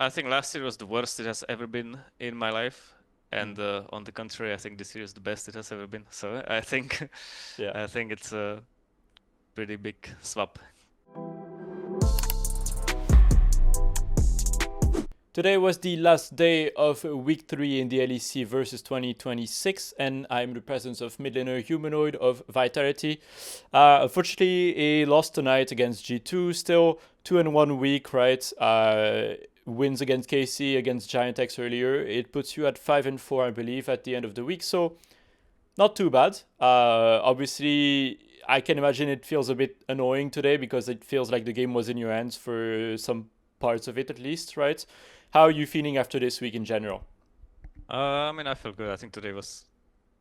I think last year was the worst it has ever been in my life, and on the contrary, I think this year is the best it has ever been. So I think, Yeah. I think it's a pretty big swap. Today was the last day of week 3 in the LEC Versus 2026, and I'm in the presence of Midlaner Humanoid of Vitality. Unfortunately, he lost tonight against G2. Still 2-1 week, right? Wins against KC, against Giant X earlier. It puts you at 5-4, I believe, at the end of the week. So not too bad. Obviously, I can imagine it feels a bit annoying today because it feels like the game was in your hands for some parts of it at least, right? How are you feeling after this week in general? I mean, I feel good. I think today was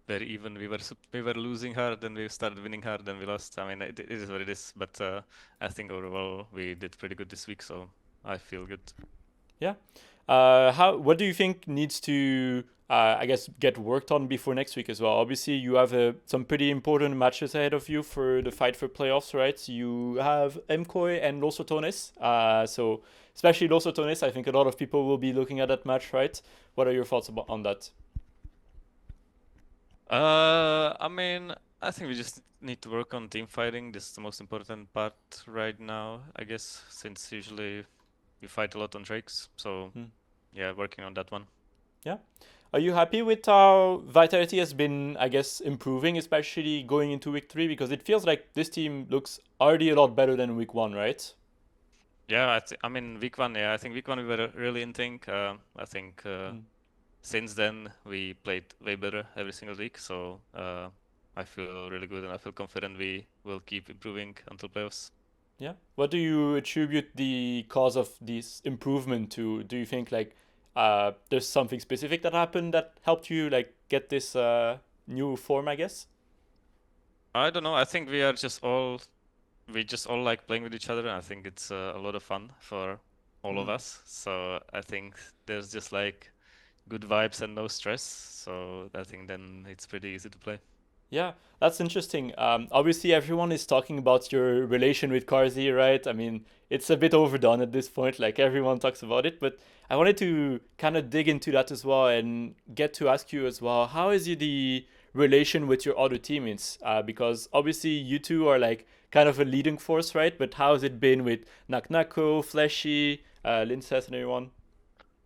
very even. We were losing hard, then we started winning hard, then we lost. I mean, it is what it is. But I think overall we did pretty good this week, so I feel good. Yeah. How? What do you think needs to, I guess, get worked on before next week as well? Obviously, you have some pretty important matches ahead of you for the fight for playoffs, right? You have MKOI and Los Otones. So especially Los Otones, I think a lot of people will be looking at that match, right? What are your thoughts on that? I mean, I think we just need to work on team fighting. This is the most important part right now, I guess, since usually we fight a lot on Drakes. So Hmm. yeah, working on that one. Yeah. Are you happy with how Vitality has been, I guess, improving, especially going into week 3? Because it feels like this team looks already a lot better than week 1, right? Yeah, I mean week one. Yeah, I think week one we were really in sync. I think Mm. since then we played way better every single week. So I feel really good and I feel confident we will keep improving until playoffs. Yeah. What do you attribute the cause of this improvement to? Do you think like there's something specific that happened that helped you like get this new form, I guess? I don't know. I think we just all like playing with each other. And I think it's a lot of fun for all of Mm. us. So I think there's just like good vibes and no stress. So I think then it's pretty easy to play. Yeah, that's interesting. Obviously, everyone is talking about your relation with Carzzy, right? I mean, it's a bit overdone at this point. Like everyone talks about it, but I wanted to kind of dig into that as well and get to ask you as well. How is the relation with your other teammates? Because obviously, you two are like kind of a leading force, right? But how has it been with Naknako, Fleshy, Lincest, and everyone?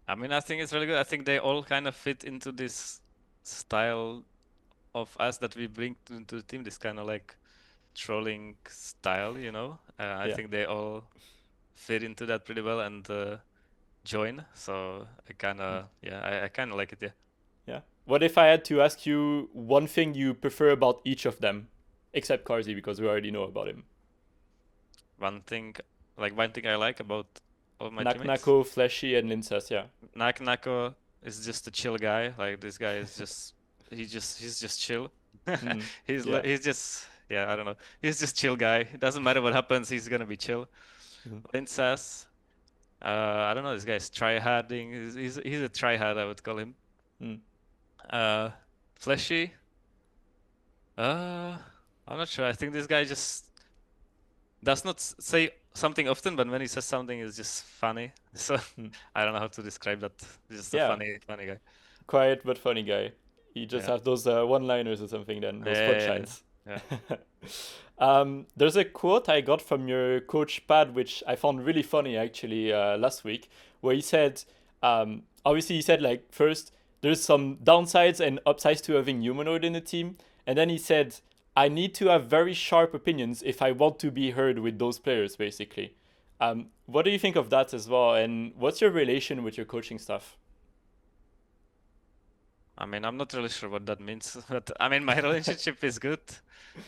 I mean, I think it's really good. I think they all kind of fit into this style of us that we bring into the team. This kind of like trolling style, you know. I Yeah. think they all fit into that pretty well and join. So I kind Mm. of, yeah, I kind of like it. Yeah. Yeah. What if I had to ask you one thing you prefer about each of them, except Carzzy because we already know about him? One thing I like about all my teammates, Naknako, Fleshy, and Lincest, yeah. Nako is just a chill guy. Like this guy is he's just chill. Mm. Yeah. He's just yeah, I don't know. He's just chill guy. It doesn't matter what happens, he's gonna be chill. Mm. Princess, I don't know. This guy's tryharding. He's a tryhard, I would call him. Mm. Uh, Fleshy. Uh, I'm not sure. I think this guy just does not say something often, but when he says something, it's just funny. So Mm. I don't know how to describe that. He's just a Yeah. funny guy. Quiet but funny guy. He just Yeah. have those one-liners or something then, Yeah, those yeah, yeah. punchlines. Yeah. There's a quote I got from your coach Pad, which I found really funny actually last week, where he said, obviously he said like first there's some downsides and upsides to having humanoid in the team, and then he said I need to have very sharp opinions if I want to be heard with those players, basically. What do you think of that as well, and what's your relation with your coaching staff? I mean, I'm not really sure what that means, but I mean, my relationship is good.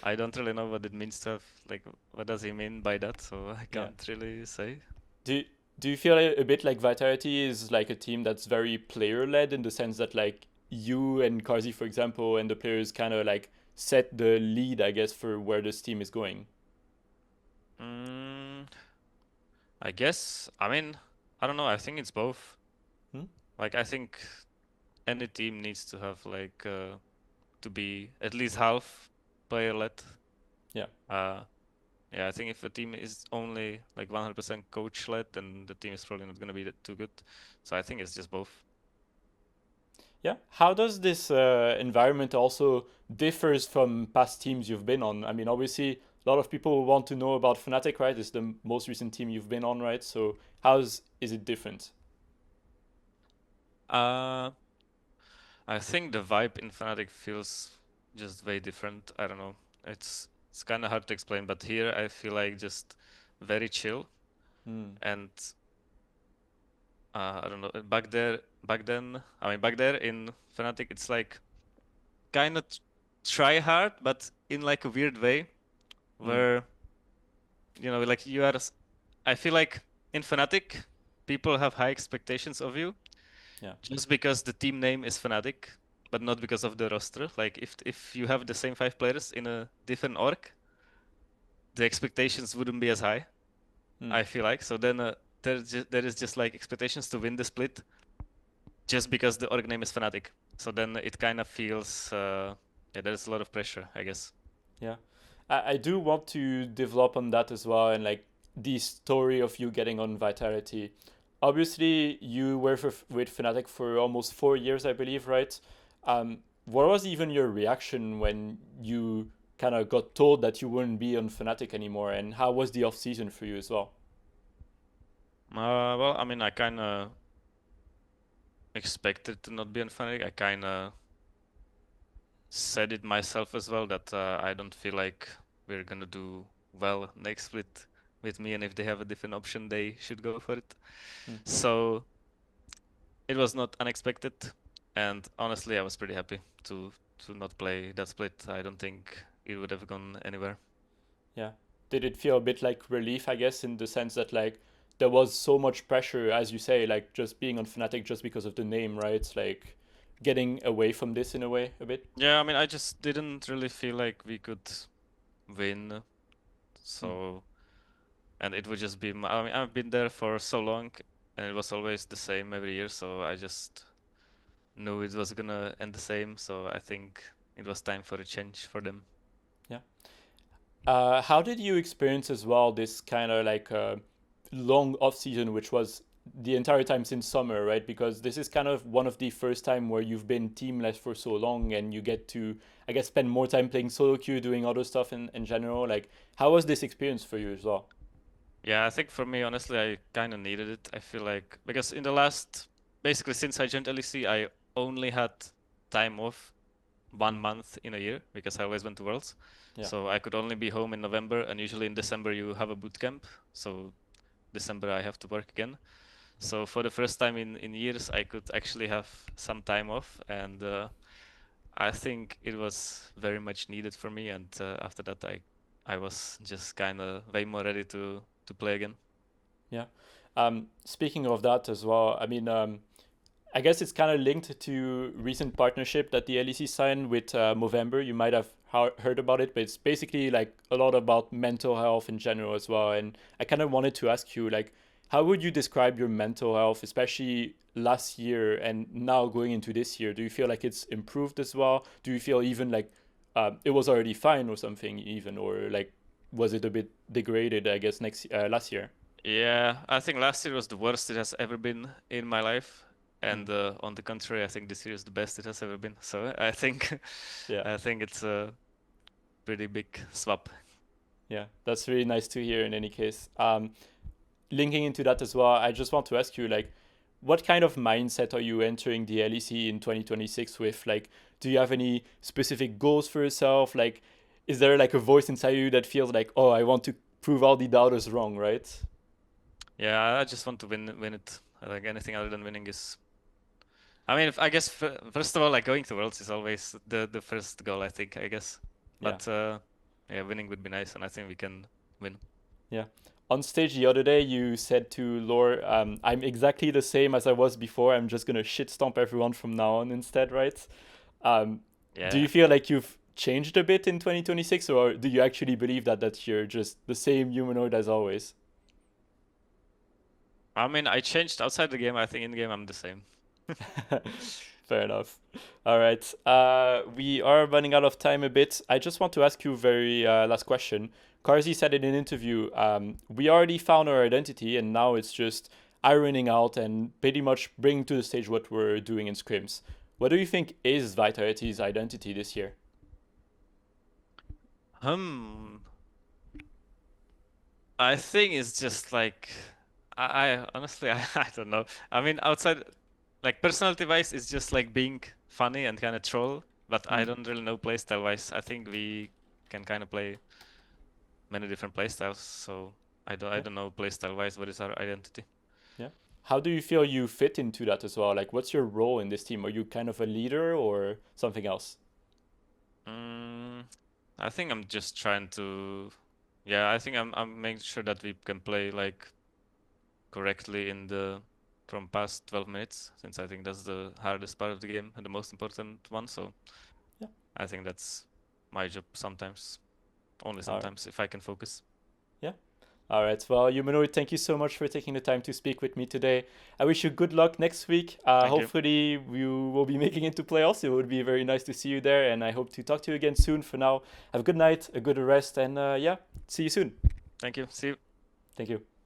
I don't really know what it means to have, like, what does he mean by that? So I Yeah. can't really say. Do do you feel a bit like Vitality is like a team that's very player led in the sense that like you and Karzy, for example, and the players kind of like set the lead, I guess, for where this team is going? Mm, I guess. I mean, I don't know. I think it's both. Hmm? Like, I think any team needs to have like to be at least half player led. Yeah. Uh, Yeah, I think if a team is only like 100% coach led, then the team is probably not going to be too good. So I think it's just both. Yeah. How does this environment also differs from past teams you've been on? I mean, obviously, a lot of people want to know about Fnatic, right? It's the most recent team you've been on, right? So is it different? Uh, I think the vibe in Fnatic feels just way different. I don't know. It's kind of hard to explain, but here I feel like just very chill Hmm. and I don't know. Back there in Fnatic, it's like kind of try hard, but in like a weird way, Hmm. where like you are. I feel like in Fnatic, people have high expectations of you Yeah. just because the team name is Fnatic, but not because of the roster. Like if you have the same 5 players in a different org, the expectations wouldn't be as high. Hmm. I feel like so. Then there is just like expectations to win the split just because the org name is Fnatic. So then it kind of feels yeah, there's a lot of pressure, I guess. Yeah. I do want to develop on that as well and like the story of you getting on Vitality. Obviously, you were with Fnatic for almost 4 years, I believe, right? What was even your reaction when you kind of got told that you wouldn't be on Fnatic anymore, and how was the off season for you as well? Well, I mean, I kind of expected to not be on Fnatic. I kind of said it myself as well that I don't feel like we're gonna do well next split with me, and if they have a different option, they should go for it. Hmm. So it was not unexpected, and honestly, I was pretty happy to not play that split. I don't think it would have gone anywhere. Yeah. Did it feel a bit like relief, I guess, in the sense that like there was so much pressure, as you say, like just being on Fnatic just because of the name, right? Like getting away from this in a way a bit. Yeah, I mean, I just didn't really feel like we could win. Hmm. So, and it would just be, I mean, I've been there for so long and it was always the same every year. So I just knew it was gonna end the same. So I think it was time for a change for them. Yeah. How did you experience as well this kind of like long off season, which was the entire time since summer, right? Because this is kind of one of the first time where you've been teamless for so long, and you get to, I guess, spend more time playing solo queue, doing other stuff in general. Like, how was this experience for you as well? Yeah, I think for me, honestly, I kind of needed it. I feel like, because in the last, basically since I joined LEC, I only had time off one Mm. month in a year because I always went to Worlds. Yeah. So I could only be home in November, and usually in December you have a boot camp. So December I have to work again. So for the first time in years, I could actually have some time off, and I think it was very much needed for me. And after that, I was just kind of way more ready to play again. Yeah. Speaking of that as well, I mean, I guess it's kind of linked to recent partnership that the LEC signed with Movember. You might have heard about it, but it's basically like a lot about mental health in general as well. And I kind of wanted to ask you, like, how would you describe your mental health, especially last year and now going into this year? Do you feel like it's improved as well? Do you feel even like it was already fine or something, even, or like was it a bit degraded? I guess last year. Yeah, I think last year was the worst it has ever been in my life. Mm. And on the contrary, I think this year is the best it has ever been. So I think Yeah. I think it's a pretty big swap. Yeah, that's really nice to hear in any case. Linking into that as well, I just want to ask you, like, what kind of mindset are you entering the LEC in 2026 with? Like, do you have any specific goals for yourself? Like, is there like a voice inside you that feels like, oh, I want to prove all the doubters wrong, right? Yeah, I just want to win it. Like anything other than winning is. I mean, I guess first of all, like going to Worlds is always the first goal. I think. I guess, Yeah. but yeah, winning would be nice, and I think we can win. Yeah. On stage the other day, you said to Lore, I'm exactly the same as I was before. I'm just going to shit stomp everyone from now on instead, right? Um, do Yeah. you feel like you've changed a bit in 2026, or do you actually believe that you're just the same humanoid as always? I mean, I changed outside the game. I think in the game I'm the same. Fair enough. All right. We are running out of time a bit. I just want to ask you very last question. Karzi said in an interview, we already found our identity, and now it's just ironing out and pretty much bringing to the stage what we're doing in scrims. What do you think is Vitality's identity this year? Hmm. I think it's just like I honestly I don't know. I mean, outside like personality wise, it's just like being funny and kind of troll. But I Mm. don't really know playstyle wise. I think we can kind of play many different playstyles. So I Yeah, don't know playstyle wise what is our identity. yeah. How do you feel you fit into that as well? Like, what's your role in this team? Are you kind of a leader or something else? Mm, I think I'm just trying to, yeah, I think I'm making sure that we can play like correctly in the from past 12 minutes, since I think that's the hardest part of the game and the most important one. So Yeah. I think that's my job sometimes, only All right. sometimes if I can focus. Yeah. All right. Well, Humanoid, thank you so much for taking the time to speak with me today. I wish you good luck next week. Thank you. Hopefully, you will be making it to playoffs. It would be very nice to see you there, and I hope to talk to you again soon. For now, have a good night, a good rest, and yeah, see you soon. Thank you. See you. Thank you.